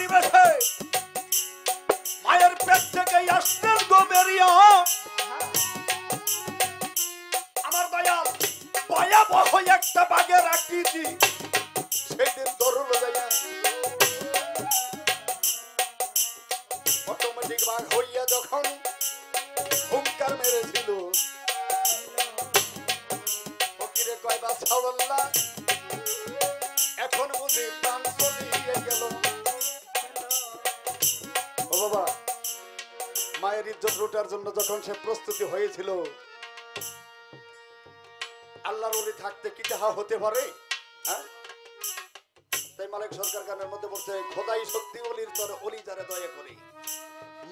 Rouhani বেশে মায়ের পেট থেকে আসলেন গো বেরিয়া। আমার দয়াল ভয়াবহ একটা বাঘের আকৃতি সেদিন ধরলো যাইয়া অটোমেটিক বাঘ হইয়া যখন হুঙ্কার মেরেছিল ফকিরে কয় বাছাওয়াল্লাহ এখন বুঝি প্রাণ চলিয়ে গেল। ও বাবা, মায়ের ইজ্জত লুটার জন্য যখন সে প্রস্তুতি হয়েছিল, আল্লাহর ওলি থাকতে কি তাহা হতে পারে? হ্যাঁ, তাই মালিক সরকার গানের মধ্যে বলছে, খোদাই শক্তি অলির তরে অলি যারে দয়া করে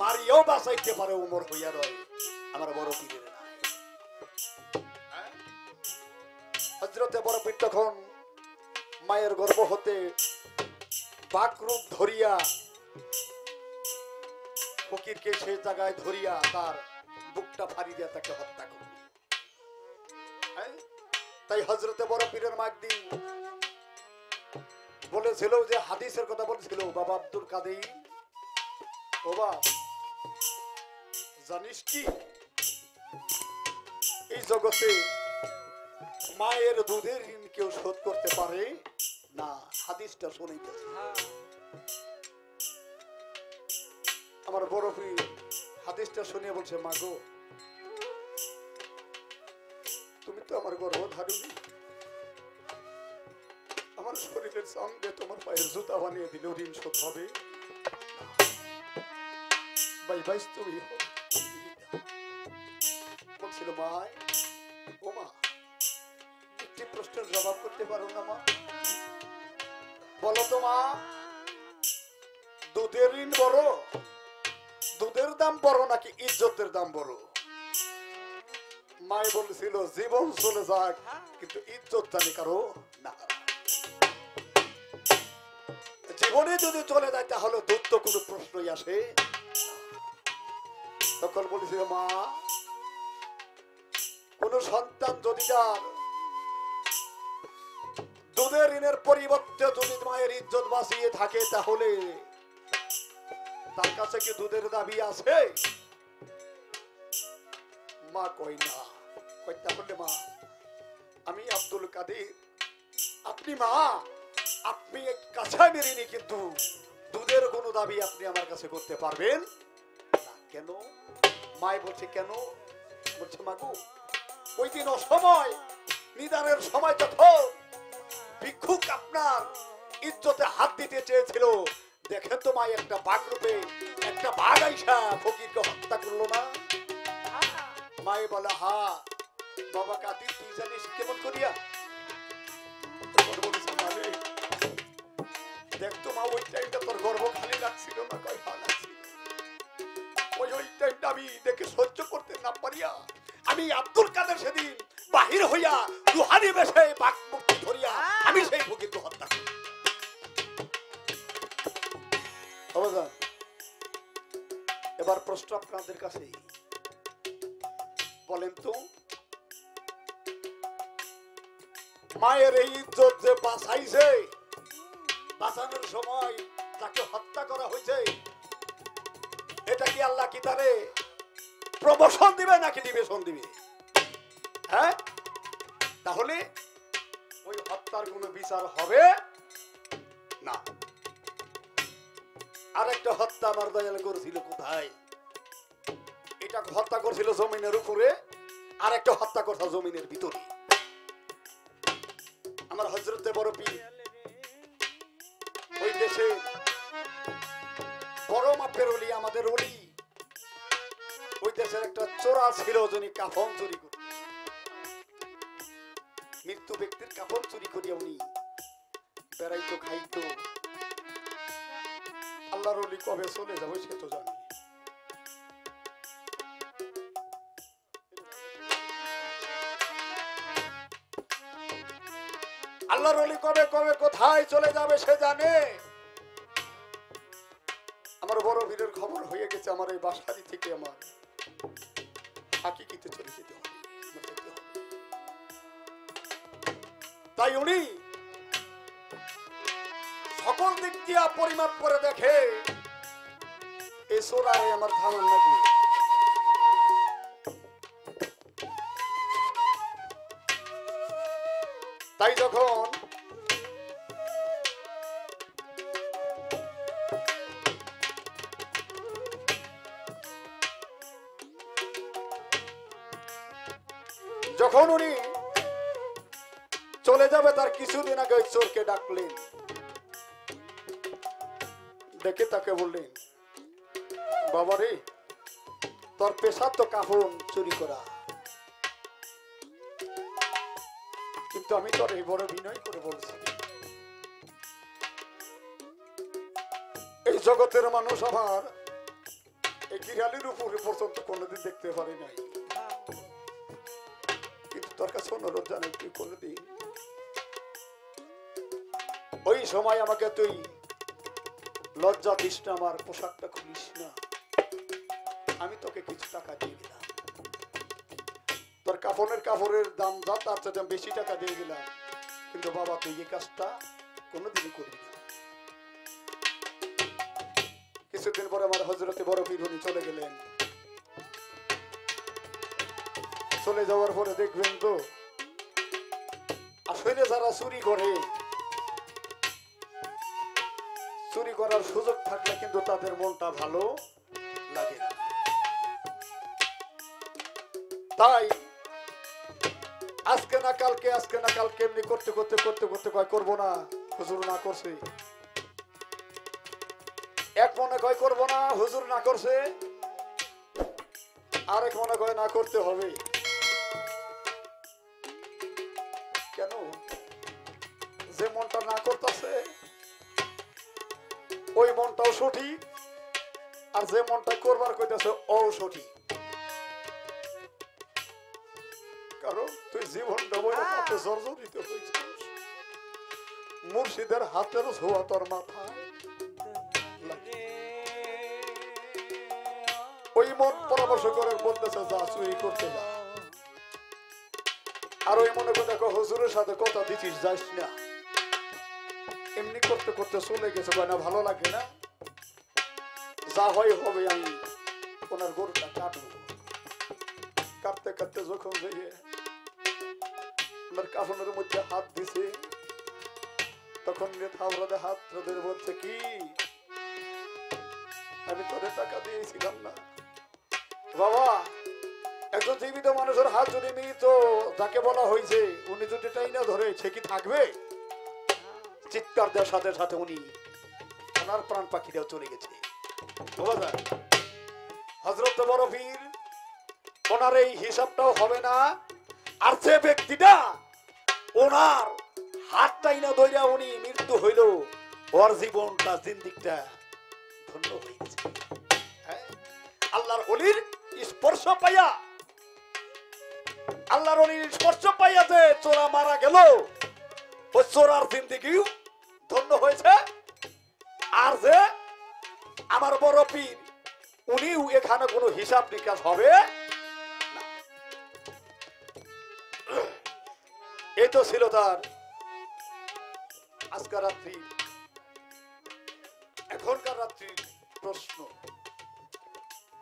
মারিও বাঁচাইতে পারে উমর হইয়া রয় আমার বড় পীরের নাই। হযরতে বড় পীর তখন মায়ের গর্ভ হতে বাকরূপ ধরিয়া ফকিরকে সেই জায়গায় ধরিয়া তার বুকটা ফাড়ি দিয়া তাকে হত্যা করল। তাই হযরতে বড় পীরের মাগদি বলেছিল যে হাদিসের কথা বলেছিল, বাবা আব্দুল কাদের, ও বাবা জানিস কি এই জগতে মায়ের দুধের ঋণ কেউ শোধ করতে পারে না। হাদিসটা শুনাইতেছে। আমার বড় পীর হাদিসটা শুনে বলছে, মাগো তুমি তো আমার গর্ভধারিণী, আমার শরীরের সঙ্গে তোমার পায়ের জুতা বানিয়ে দিলে ঋণ শোধ হবে? ভাই ভাই তুমি বলছিল, মায় ও মা একটি প্রশ্নের জবাব করতে পারো না মা? বলো তো মা, দুধের ঋণ বড়, দুধের দাম বড় নাকি ইজ্জতের দাম বড়? মায় বলেছিল, জীবন চলে যাক কিন্তু ইজ্জত জানি কারো না। জীবনে যদি চলে যায় তাহলে দুধ তো কোনো প্রশ্নই আসে। তখন বলেছিল, মা কোন সন্তান যদি যার দুধের ঋণের পরিবর্তে যদি মায়ের ইজ্জত বাঁচিয়ে থাকে তাহলে তার কাছে কি দুধের দাবি আছে? মা কই না। তাহলে মা আমি আব্দুল কাদের, আপনি মা আপনি কাছায় মেরিনি, কিন্তু দুধের কোন দাবি আপনি আমার কাছে করতে পারবেন না। কেন? মায় বলছে কেন? বলছে মাগো ওই দিন অসময় নিদানের সময় যখন ভিক্ষুক আপনার ইজ্জতে হাত দিতে চেয়েছিল, দেখেন তো মা একটা বাঘ রূপে একটা বাঘ আইসা ফকিরকে হত্যা করলো না? মায়ে বলে, হা বাবা কাদির তুই জানিস কেমন করিয়া? দেখতো মা ওই টাইমটা তোর গর্ভ খালি লাগছিল না? কয় হা লাগছিল। ওই টাইমটা আমি দেখে সহ্য করতে না পারিয়া আমি আব্দুল কাদের সেদিন বাহির হইয়া রুহানি বেশে বাঘ মুক্তি ধরিয়া আমি সেই ফকিরকে হত্যা করি। এবার প্রশ্ন আপনাদের কাছে, বলেন তো মায়ের এই ইজ্জত যে বাঁচাইছে, বাঁচানোর সময় তাকে হত্যা করা হয়েছে, এটা কি আল্লাহ কি তারে প্রমোশন দিবে নাকি ডিভিশন দিবে? হ্যাঁ, তাহলে ওই হত্যার কোনো বিচার হবে না। আরেকটা হত্যা আমার দয়াল করেছিল কোথায়? এটা হত্যা করছিল জমিনের উপরে, আরেকটা হত্যা করছে জমিনের ভিতরে। আমার হযরতে বড় পীর ওই দেশে বড় মাপের ওলি, আমাদের ওলি, ওই দেশের একটা চোরা ছিল যিনি কাফন চুরি করত। মৃত্যু ব্যক্তির কাফন চুরি করিয়া উনি বেড়াইতো, খাইতো। আল্লাহর ওলি কবে চলে যাবে সে তো জানি। আল্লাহর ওলি কবে কবে কোথায় চলে যাবে সে জানে। আমার বড় পীরের খবর হয়ে গেছে, আমার এই বাসারি থেকে আমার হাকিকিতে চলে যেতে হবে। তাই উনি সকল দিক দিয়া পরিমাপ করে দেখে এই সোরারে আমার থামান লাগবে। তাই যখন যখন উনি চলে যাবে তার কিছুদিন আগে ওই চোরকে ডাকলেন, ডেকে তাকে বললেন, বাবা রে, তোর পেশা তো কাফন চুরি করা, কিন্তু আমি তোর এই বড় বিনয় করে বলছি, এই জগতের মানুষ আমার এই গিরালির উপরে পর্যন্ত কোনোদিন দেখতে পারি নাই, কিন্তু তোর কাছে অনুরোধ জানাই তুই কোনোদিন ওই সময় আমাকে তুই লজ্জা দিস না, আমার পোশাকটা খুলিস না, আমি তোকে কিছু টাকা দিয়ে দিলাম, তোর কাপড়ের দাম যা তার চেয়ে বেশি টাকা দিয়ে দিলাম, কিন্তু বাবা তুই এই কাজটা কোনোদিনই করবি না। কিছুদিন পরে আমার হযরতে বড় পীর উনি চলে গেলেন। চলে যাওয়ার পরে দেখবেন তো আসলে যারা চুরি করে, চুরি করার সুযোগ থাকলে কিন্তু তাদের মনটা ভালো লাগে না। তাই আজকে না কালকে এমনি করতে কয় করবো না, হুজুর না করছে, এক মনে কয় করবো না, হুজুর না করছে, আরেক মনে কয় না করতে হবে। কেন? যে মনটা না করতেছে ওই মনটাও সঠিক, আর যে মনটা করবার কইতেছে ও সঠিক। কারণ তুই জীবনটা বইটা পথে জর্জরিত হয়েছিস, মুর্শিদের হাতের ছোঁয়া তোর মাথায় লাগে। ওই মন পরামর্শ করে বলতেছে যা চুরি করতে যা, আর ওই মনে করে দেখো হুজুরের সাথে কথা দিচ্ছিস যাস না, এমনি করতে করতে চলে গেছে, না ভালো লাগে না, যা হয় হবে, আমি ওনার গরুটা কাটবো। কাটতে কাটতে যখন যাইয়ে ওনার কাফনের মধ্যে হাত দিছে, তখন থাবড়াতে হাত ধরে বলছে কি, আমি তোরে টাকা দিয়েছিলাম না বাবা। একজন জীবিত মানুষের হাত যদি মৃত যাকে বলা হয়েছে উনি যদি টাইনা ধরে সে কি থাকবে? চিৎকার দেওয়ার সাথে সাথে উনি ওনার প্রাণ পাখিটাও চলে গেছে। হযরত বড় পীর ওনার এই হিসাবটাও হবে না, আর যে ব্যক্তিটা ওনার হাতটাই না ধইরা উনি মৃত্যু হইল, ওর জীবনটা জিন্দিগিটা ধন্য হয়ে গেছে। আল্লাহর ওলির স্পর্শ পাইয়া, আল্লাহর ওলির স্পর্শ পাইয়া যে চোরা মারা গেল, ওই চোরার জিন্দিগিও ধন্য হয়েছে। আর যে আমার বড় পীর উনিও এখানে কোনো হিসাব নিকাশ হবে না। এই তো ছিল তার আজকাল রাত্রি। এখনকার রাত্রির প্রশ্ন,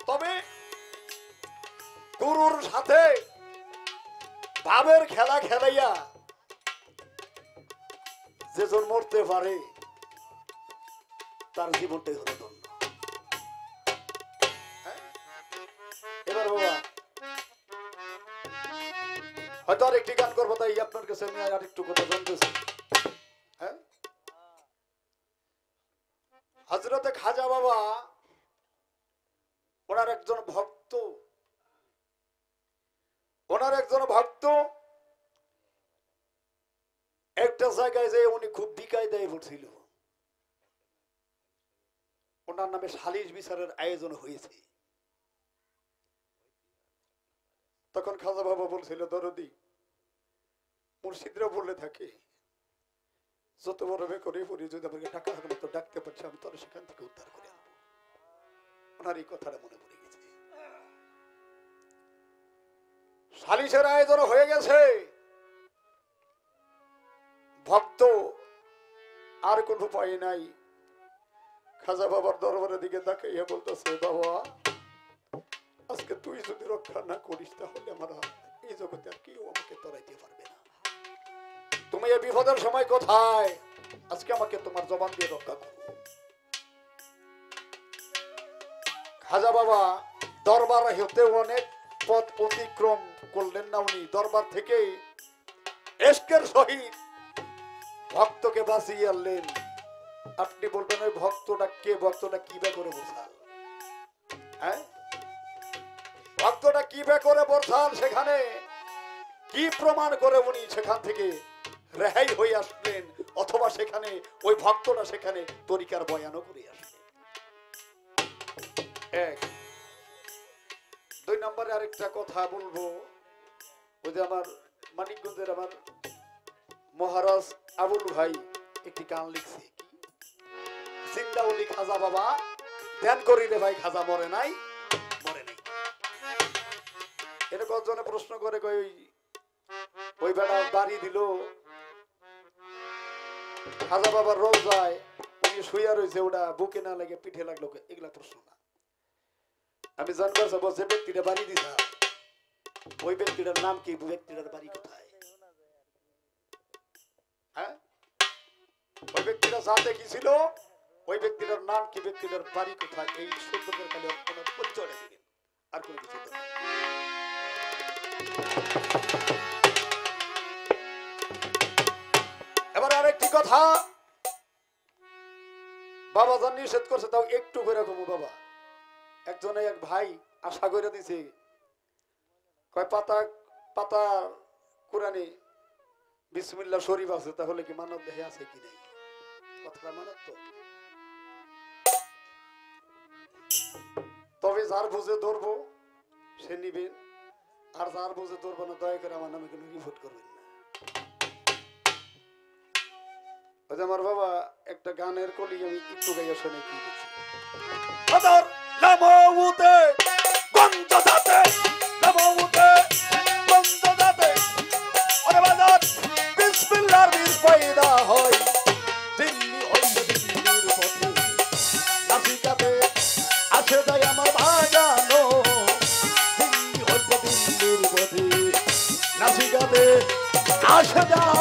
তবে গুরুর সাথে ভাবের খেলা খেলাইয়া যেজন মরতে পারে তার জীবনটাই হলো ধন্য। এবার বাবা হয়তো আর একটি গান করবো, তাই আপনার কাছে আমি আর একটু কথা জানতেছি। হযরতে খাজা বাবা ওনার একজন ভক্ত, একটা জায়গায় যে উনি খুব বিকায় দেয় পড়ছিল, ওনার নামে সালিশ বিচারের আয়োজন হয়েছে। তখন খাজা বাবা বলছিল, দরদি মুর্শিদরা বললে থাকে যত বড় বেকরে পড়ি যদি আমাকে টাকা মতো ডাকতে পারছি আমি তোর সেখান থেকে উদ্ধার করে আনবো। ওনার এই কথাটা মনে পড়ে গেছে। সালিশের আয়োজন হয়ে গেছে, ভক্ত আর কোন উপায় নাই। খাজা বাবার দরবারের দিকে তাকাইয়া বলতেছে, বাবা আজকে তুই যদি রক্ষা না করিস তাহলে আমার এই জগতে আর কেউ আমাকে তরাইতে পারবে না। তুমি এই বিপদের সময় কোথায়? আজকে আমাকে তোমার জবান দিয়ে রক্ষা করো। খাজা বাবা দরবার হতে অনেক পথ অতিক্রম করলেন না, উনি দরবার থেকে এশকের সহিত ভক্তকে বাঁচিয়ে আনলেন। আপনি বলবেন ওই ভক্তটা কে, ভক্তটা কি বে করে বসাল? হ্যাঁ, ভক্তটা কি বে করে বসাল? সেখানে কি প্রমাণ করে উনি সেখান থেকে রেহাই হয়ে আসলেন, অথবা সেখানে ওই ভক্তটা সেখানে তরিকার বয়ানও করে আসলেন। এক। দুই নম্বরে আরেকটা কথা বলবো, ওই যে আমার মানিকগঞ্জের আমার মহারাজ আবুল ভাই একটি গান লিখছে, জিন্দাউলি খাজা বাবা ধ্যান করিলে ভাই খাজা মরে নাই, মরে নাই। এটা কতজনে প্রশ্ন করে, ওই বেড়া বাড়ি দিল খাজা বাবার রোজ যায়, উনি শুইয়া রয়েছে, ওটা বুকে না লাগে পিঠে লাগলো, এগুলা প্রশ্ন না। আমি জানবার চাবো যে ব্যক্তিটা বাড়ি দিছা ওই ব্যক্তিটার নাম কি, ব্যক্তিটার বাড়ি কোথায়? হ্যাঁ, ওই ব্যক্তিটা সাথে কি ছিল, ওই ব্যক্তিটার নাম কি, ব্যক্তিটার বাড়ি কোথায়, এই সুন্দরের কালে ওনার পরিচয় দিবেন, আর কোনো কিছু না। এবার আরেকটি কথা, বাবা যা নিষেধ করছে তাও একটু করে কমু। বাবা একজনে এক ভাই আশা করে দিছে, কয় পাতা পাতা কোরআনে বিসমিল্লাহ শরীফ আছে, তাহলে কি মানব দেহে আছে কি নাই? কথাটা মানব তো। তবে যার বুঝে ধরবো সে নিবেন, আর যার বুঝে ধরবো না দয়া করে আমার নামে কোনো রিপোর্ট করবেন না। আমার বাবা একটা গানের কলি আমি একটু গাইয়া শুনে কি দিচ্ছি। লামউতে গন্ধ দাতে, লামউতে গন্ধ দাতে, ওরে বাজার বিসমিল্লাহর বীজ পয়দা হয়, দিল্লি হইতে দিল্লির পথে নাসিকাতে আছে যায় আমার বাজানো, দিল্লি হইতে দিল্লির পথে নাসিকাতে আসে যায়।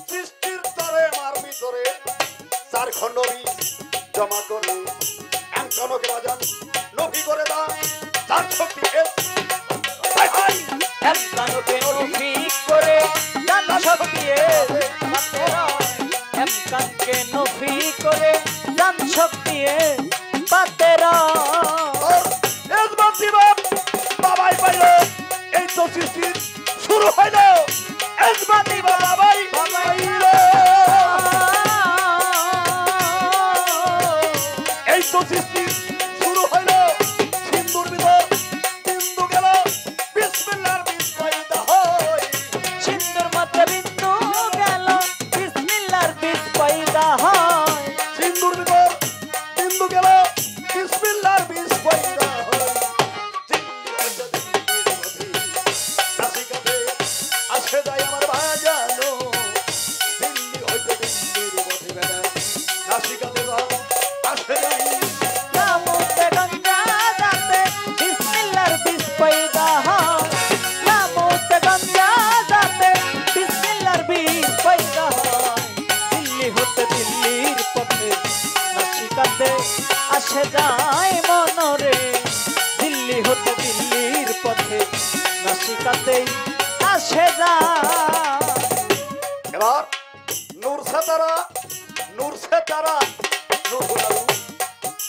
সৃষ্টির তরে যখন নবী জমা করে এমকানোকে বাজান নবী করে দা তার শক্তি এমকানোকে নবী করে জান শক্তি এমকানকে নবী করে জান শক্তি পাতেরা বাবাই পাইল এই তো সৃষ্টি শুরু হইল এজবাতি বাবাই বাবাইল এই তো সৃষ্টি শুরু হইল সিন্ধুর ভিতর বিন্দু গেল বিসমিল্লাহর বীজ পয়দা হয় সিন্ধুর মধ্যে বিন্দু গেল বিসমিল্লাহর বীজ পয়দা হয় সিন্ধুর ভিতর বিন্দু গেল বিসমিল্লাহর বীজ পয়দা হয় আসে যায় আমার বাজানো দিল্লি হইতে দিল্লির পথে বেড়া নাসিকাতে আসে যায় নামতে গঙ্গা যাতে বিসমিল্লাহর বীজ পয়দা হয় নামতে গঙ্গা যাতে বিসমিল্লাহর বীজ পয়দা হয় দিল্লি হতে দিল্লির পথে নাসিকাতে আসে যায় মনরে দিল্লি হতে দিল্লির পথে নাসিকাতে আসে যায় এবার নূর সে তারা নূর হুলালু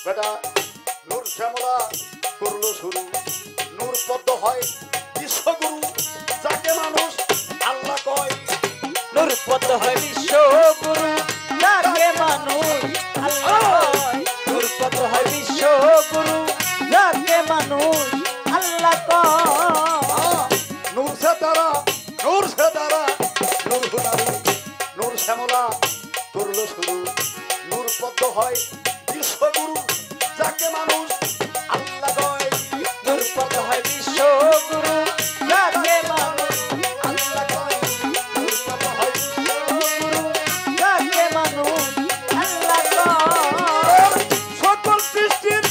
বেটা নূর শ্যামলা করলো শুরু নূর পদ্ম হয় বিশ্বগুরু যাকে মানুষ আল্লাহ কয় নূর পদ্ম হয় বিশ্বগুরু যাকে মানুষ আল্লাহ কয় নূর পদ্ম হয় বিশ্বগুরু যাকে মানুষ আল্লাহ কয় নূর সে তারা নূর হুলালু নূর শ্যামলা করলো শুরু নূর পদ্ম হয় বিশ্বগুরু যাকে মানুষ আল্লাহ কয় নূর পদ্ম হয় বিশ্বগুরু যাকে মানুষ আল্লাহ কয় নূর পদ্ম হয় বিশ্বগুরু যাকে মানুষ আল্লাহ কয় সকল সৃষ্টির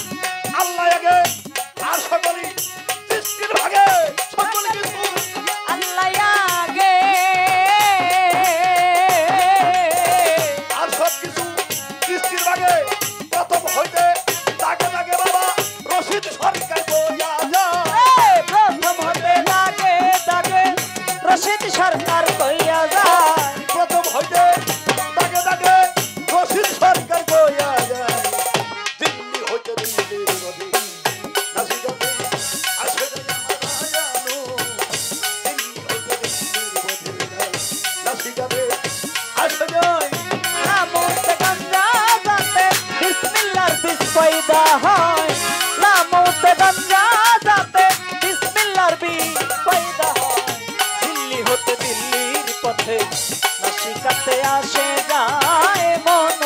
আল্লাহ আগে আর সকলই সৃষ্টির ভাগে সকল কিছু আল্লাহ আগে আর সব কিছু সৃষ্টির ভাগে প্রথম হইতে তাকে তাকে বাবা রশিদ সরকার বইয়া যায় প্রথম হতে লাগে তাকে রশিদ সরকার কইয়া যায় প্রথম হইতে তাকে তাকে রশিদ সরকার বইয়া যায় দিল্লি হইতে দিল্লির নদী নাসিকাতে আসে যায় আমার বাজানো দিল্লি হইতে দিল্লির পথে নাসিকাতে আসে যায় নামতে গঙ্গা যাতে বিসমিল্লাহর বীজ পয়দা হয় নামতে গঙ্গা যাতে বিসমিল্লাহর বীজ পয়দা হয় দিল্লি হতে দিল্লির পথে নাসিকাতে আসে যায় মন